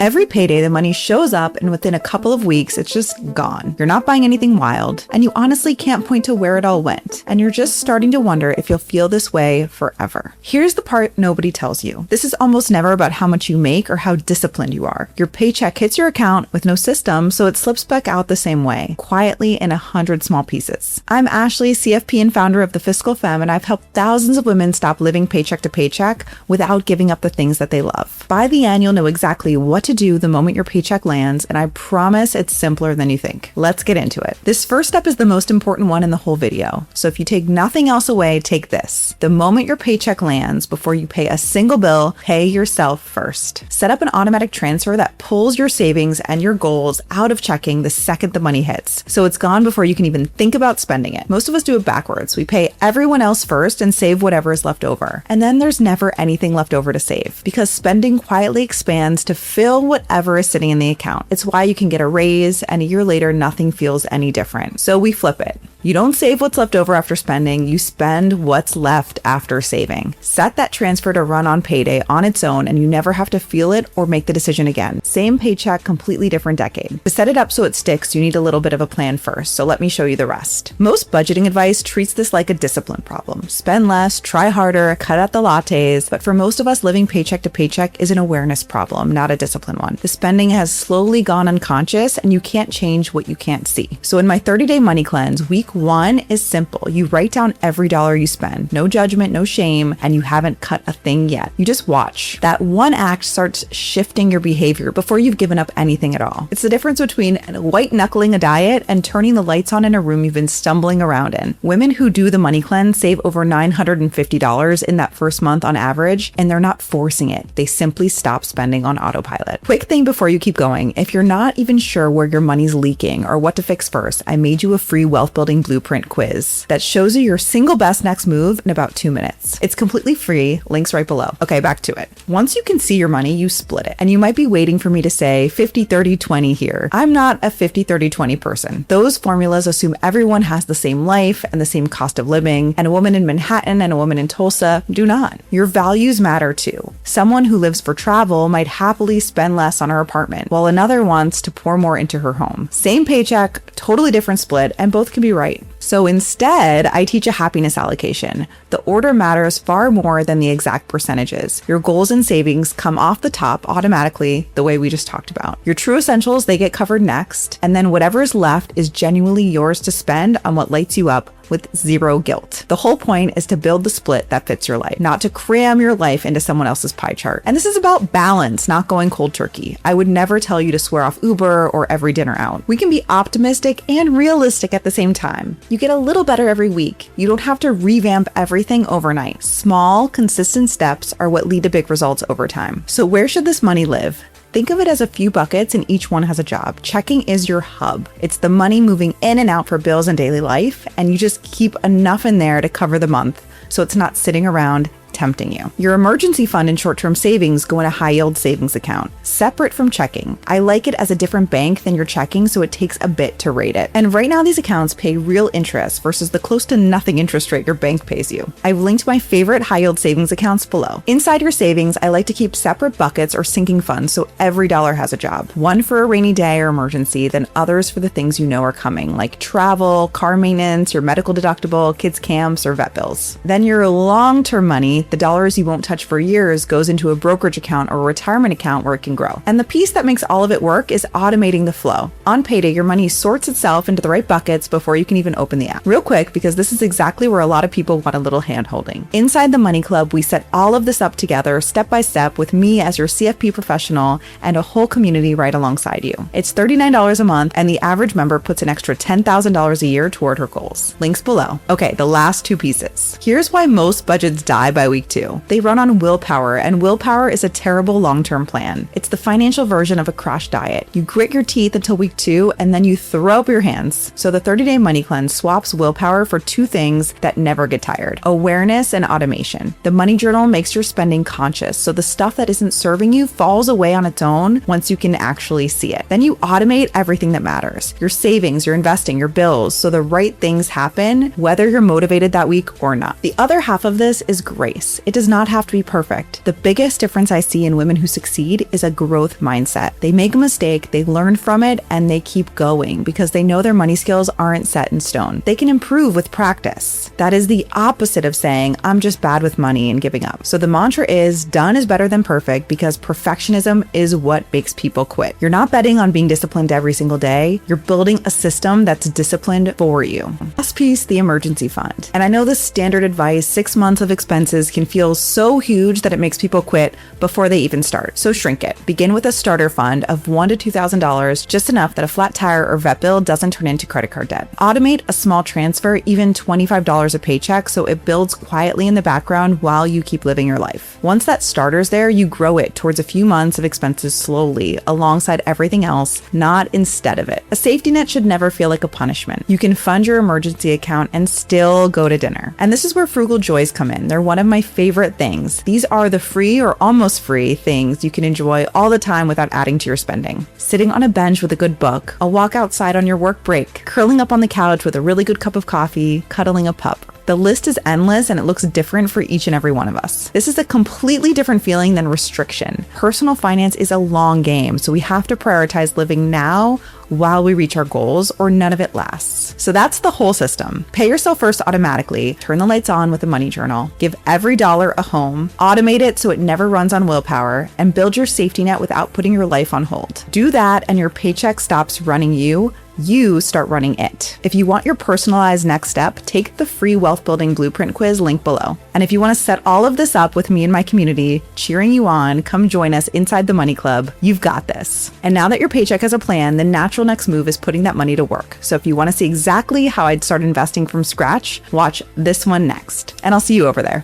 Every payday, the money shows up and within a couple of weeks, it's just gone. You're not buying anything wild, and you honestly can't point to where it all went. And you're just starting to wonder if you'll feel this way forever. Here's the part nobody tells you. This is almost never about how much you make or how disciplined you are. Your paycheck hits your account with no system, so it slips back out the same way, quietly in 100 small pieces. I'm Ashley, CFP and founder of the Fiscal Femme, and I've helped thousands of women stop living paycheck to paycheck without giving up the things that they love. By the end, you'll know exactly what to do the moment your paycheck lands, and I promise it's simpler than you think. Let's get into it. This first step is the most important one in the whole video. So if you take nothing else away, take this. The moment your paycheck lands, before you pay a single bill, pay yourself first. Set up an automatic transfer that pulls your savings and your goals out of checking the second the money hits. So it's gone before you can even think about spending it. Most of us do it backwards. We pay everyone else first and save whatever is left over. And then there's never anything left over to save because spending quietly expands to fill whatever is sitting in the account. It's why you can get a raise and a year later, nothing feels any different. So we flip it. You don't save what's left over after spending, you spend what's left after saving. Set that transfer to run on payday on its own and you never have to feel it or make the decision again. Same paycheck, completely different decade. To set it up so it sticks, you need a little bit of a plan first, so let me show you the rest. Most budgeting advice treats this like a discipline problem. Spend less, try harder, cut out the lattes, but for most of us, living paycheck to paycheck is an awareness problem, not a discipline one. The spending has slowly gone unconscious and you can't change what you can't see. So in my 30-day money cleanse, week one is simple. You write down every dollar you spend. No judgment, no shame, and you haven't cut a thing yet. You just watch. That one act starts shifting your behavior before you've given up anything at all. It's the difference between white knuckling a diet and turning the lights on in a room you've been stumbling around in. Women who do the money cleanse save over $950 in that first month on average, and they're not forcing it. They simply stop spending on autopilot. Quick thing before you keep going. If you're not even sure where your money's leaking or what to fix first, I made you a free wealth building blueprint quiz that shows you your single best next move in about 2 minutes. It's completely free, links right below. Okay, back to it. Once you can see your money, you split it. And you might be waiting for me to say 50, 30, 20 here. I'm not a 50, 30, 20 person. Those formulas assume everyone has the same life and the same cost of living, and a woman in Manhattan and a woman in Tulsa do not. Your values matter too. Someone who lives for travel might happily spend less on her apartment, while another wants to pour more into her home. Same paycheck, totally different split, and both can be right. So instead, I teach a happiness allocation. The order matters far more than the exact percentages. Your goals and savings come off the top automatically, the way we just talked about. Your true essentials, they get covered next, and then whatever is left is genuinely yours to spend on what lights you up with zero guilt. The whole point is to build the split that fits your life, not to cram your life into someone else's pie chart. And this is about balance, not going cold turkey. I would never tell you to swear off Uber or every dinner out. We can be optimistic and realistic at the same time. You get a little better every week. You don't have to revamp everything overnight. Small, consistent steps are what lead to big results over time. So where should this money live? Think of it as a few buckets and each one has a job. Checking is your hub. It's the money moving in and out for bills and daily life, and you just keep enough in there to cover the month so it's not sitting around tempting you. Your emergency fund and short-term savings go in a high-yield savings account, separate from checking. I like it as a different bank than your checking, so it takes a bit to rate it. And right now, these accounts pay real interest versus the close to nothing interest rate your bank pays you. I've linked my favorite high-yield savings accounts below. Inside your savings, I like to keep separate buckets or sinking funds so every dollar has a job. One for a rainy day or emergency, then others for the things you know are coming, like travel, car maintenance, your medical deductible, kids' camps, or vet bills. Then your long-term money, the dollars you won't touch for years, goes into a brokerage account or a retirement account where it can grow. And the piece that makes all of it work is automating the flow. On payday, your money sorts itself into the right buckets before you can even open the app. Real quick, because this is exactly where a lot of people want a little hand holding. Inside the Money Club, we set all of this up together step by step with me as your CFP professional and a whole community right alongside you. It's $39 a month, and the average member puts an extra $10,000 a year toward her goals. Links below. Okay, the last two pieces. Here's why most budgets die by week 2. They run on willpower, and willpower is a terrible long-term plan. It's the financial version of a crash diet. You grit your teeth until week 2, and then you throw up your hands. So the 30-day money cleanse swaps willpower for two things that never get tired: awareness and automation. The money journal makes your spending conscious, so the stuff that isn't serving you falls away on its own once you can actually see it. Then you automate everything that matters: your savings, your investing, your bills, so the right things happen whether you're motivated that week or not. The other half of this is great. nice. It does not have to be perfect. The biggest difference I see in women who succeed is a growth mindset. They make a mistake, they learn from it, and they keep going because they know their money skills aren't set in stone. They can improve with practice. That is the opposite of saying, I'm just bad with money and giving up. So the mantra is, done is better than perfect, because perfectionism is what makes people quit. You're not betting on being disciplined every single day. You're building a system that's disciplined for you. Last piece, the emergency fund. And I know the standard advice, 6 months of expenses, can feel so huge that it makes people quit before they even start. So shrink it. Begin with a starter fund of $1,000 to $2,000, just enough that a flat tire or vet bill doesn't turn into credit card debt. Automate a small transfer, even $25 a paycheck, so it builds quietly in the background while you keep living your life. Once that starter's there, you grow it towards a few months of expenses slowly, alongside everything else, not instead of it. A safety net should never feel like a punishment. You can fund your emergency account and still go to dinner. And this is where frugal joys come in. They're one of my favorite things. These are the free or almost free things you can enjoy all the time without adding to your spending. Sitting on a bench with a good book, a walk outside on your work break, curling up on the couch with a really good cup of coffee, cuddling a pup. The list is endless and it looks different for each and every one of us. This is a completely different feeling than restriction. Personal finance is a long game, so we have to prioritize living now while we reach our goals, or none of it lasts. So that's the whole system. Pay yourself first automatically, turn the lights on with a money journal, give every dollar a home, automate it so it never runs on willpower, and build your safety net without putting your life on hold. Do that and your paycheck stops running you start running it. If you want your personalized next step, take the free wealth building blueprint quiz link below. And if you want to set all of this up with me and my community, cheering you on, come join us inside the Money Club. You've got this. And now that your paycheck has a plan, the natural next move is putting that money to work. So if you want to see exactly how I'd start investing from scratch, watch this one next. And I'll see you over there.